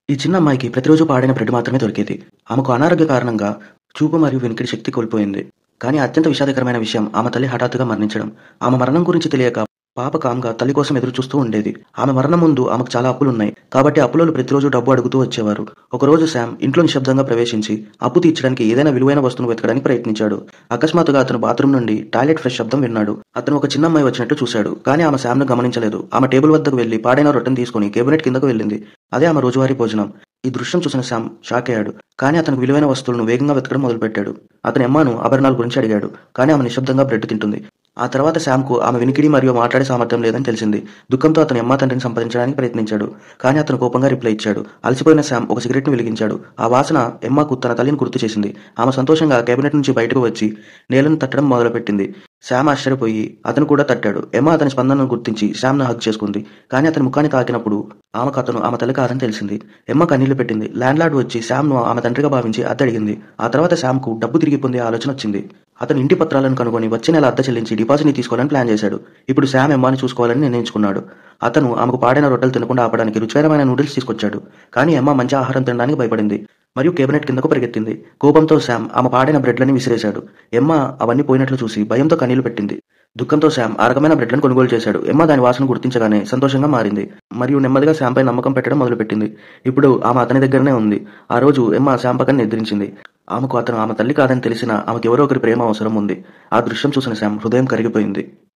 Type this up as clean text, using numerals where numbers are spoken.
ఈ చిన్న అమ్మాయికి ప్రతిరోజు పాడైన బ్రెడ్ మాత్రమే దొరికేది. ఆమెకు అనారోగ్య కారణంగా చూపు మరియు వినికిడి శక్తి కోల్పోయింది. కానీ అత్యంత విషాదకరమైన విషయం ఆమె తల్లి హఠాత్తుగా మరణించడం. ఆమె మరణం గురించి తెలియక పాప కామ్‌గా తల్లి కోసం ఎదురుచూస్తూ ఉండేది. ఆమె మరణం ముందు ఆమెకు చాలా అప్పులున్నాయి. కాబట్టి అప్పులోళ్ళు ప్రతిరోజు డబ్బు అడుగుతూ వచ్చేవారు. ఒకరోజు శామ్ ఇంట్లో నిశ్శబ్దంగా ప్రవేశించి అప్పు తీర్చడానికి ఏదైనా విలువైన వస్తువును వెతకడానికి ప్రయత్నించాడు. అకస్మాత్తుగా అతను బాత్రూమ్ నుండి టాయిలెట్ ఫ్లష్ శబ్దం విన్నాడు. అతను ఒక చిన్న అమ్మాయి వచ్చినట్టు చూశాడు. కానీ ఆమె శామ్‌ను గమనించలేదు. ఆమె టేబుల్ వద్దకు వెళ్లి పాడైన రొట్టెను తీసుకొని కేబినెట్ కిందకు వెళ్ళింది. అదే ఆమె రోజువారీ భోజనం. ఈ దృశ్యం చూసిన శామ్ షాకయ్యాడు. కానీ అతనికి విలువైన వస్తువులను వేగంగా వెతకడం మొదలుపెట్టాడు. అతను ఎమ్మాను ఆభరణాల గురించి అడిగాడు. కానీ ఆమె నిశ్శబ్దంగా బ్రెడ్ తింటుంది. ఆ తర్వాత శామ్‌కు ఆమె వినికిడి మరియు మాట్లాడే సామర్థ్యం లేదని తెలిసింది. దుఃఖంతో అతను ఎమ్మా తండ్రిని సంప్రదించడానికి ప్రయత్నించాడు. కానీ అతను కోపంగా రిప్లై ఇచ్చాడు. అలసిపోయిన శామ్ ఒక సిగరెట్‌ను వెలిగించాడు. ఆ వాసన ఎమ్మాకు తన తల్లిని గుర్తు చేసింది. ఆమె సంతోషంగా కేబినెట్ నుంచి బయటకు వచ్చి నేలను తట్టడం మొదలుపెట్టింది. శామ్ ఆశ్చర్యపోయి అతను కూడా తట్టాడు. ఎమ్మా అతని స్పందనను గుర్తించి శామ్‌ను హగ్ చేసుకుంది. కానీ అతని ముఖాన్ని తాకినప్పుడు అతను ఆమె తల్లి కాదని తెలిసింది. ఎమ్మ కన్నీళ్లు పెట్టింది. ల్యాండ్‌లార్డ్ వచ్చి శామ్‌ను ఆమె తండ్రిగా భావించి అద్దె అడిగింది. ఆ తర్వాత శామ్‌కు డబ్బు తిరిగి పొందే ఆలోచన వచ్చింది. అతను ఇంటి పత్రాలను కనుగొని వచ్చే నెల అద్దె చెల్లించి డిపాజిట్‌ని తీసుకోవాలని ప్లాన్ చేశాడు. ఇప్పుడు శామ్ ఎమ్మాని చూసుకోవాలని నిర్ణయించుకున్నాడు. అతను ఆమెకు పాడైన రొట్టెలు తినకుండా ఆపడానికి రుచికరమైన నూడిల్స్ తీసుకొచ్చాడు. కానీ ఎమ్మ మంచి ఆహారం తినడానికి భయపడింది మరియు కేబినెట్ కిందకు పరిగెత్తింది. కోపంతో శామ్ ఆమె పాడైన బ్రెడ్‌లని విసిరేశాడు. ఎమ్మ అవన్నీ పోయినట్లు చూసి భయంతో కన్నీళ్లు పెట్టింది. దుఃఖంతో శామ్ ఆ రకమైన బ్రెడ్‌లను కొనుగోలు చేశాడు. ఎమ్మ దాని వాసన గుర్తించగానే సంతోషంగా మారింది మరియు నెమ్మదిగా శామ్‌పై నమ్మకం పెట్టడం మొదలుపెట్టింది. ఇప్పుడు ఆమె అతని దగ్గరనే ఉంది. ఆ రోజు ఎమ్మ శామ్ పక్కన నిద్రించింది. ఆమెకు అతను ఆమె తల్లి కాదని తెలిసినా ఆమెకెవరో ఒకరి ప్రేమ అవసరం ఉంది. ఆ దృశ్యం చూసిన శామ్ హృదయం కరిగిపోయింది.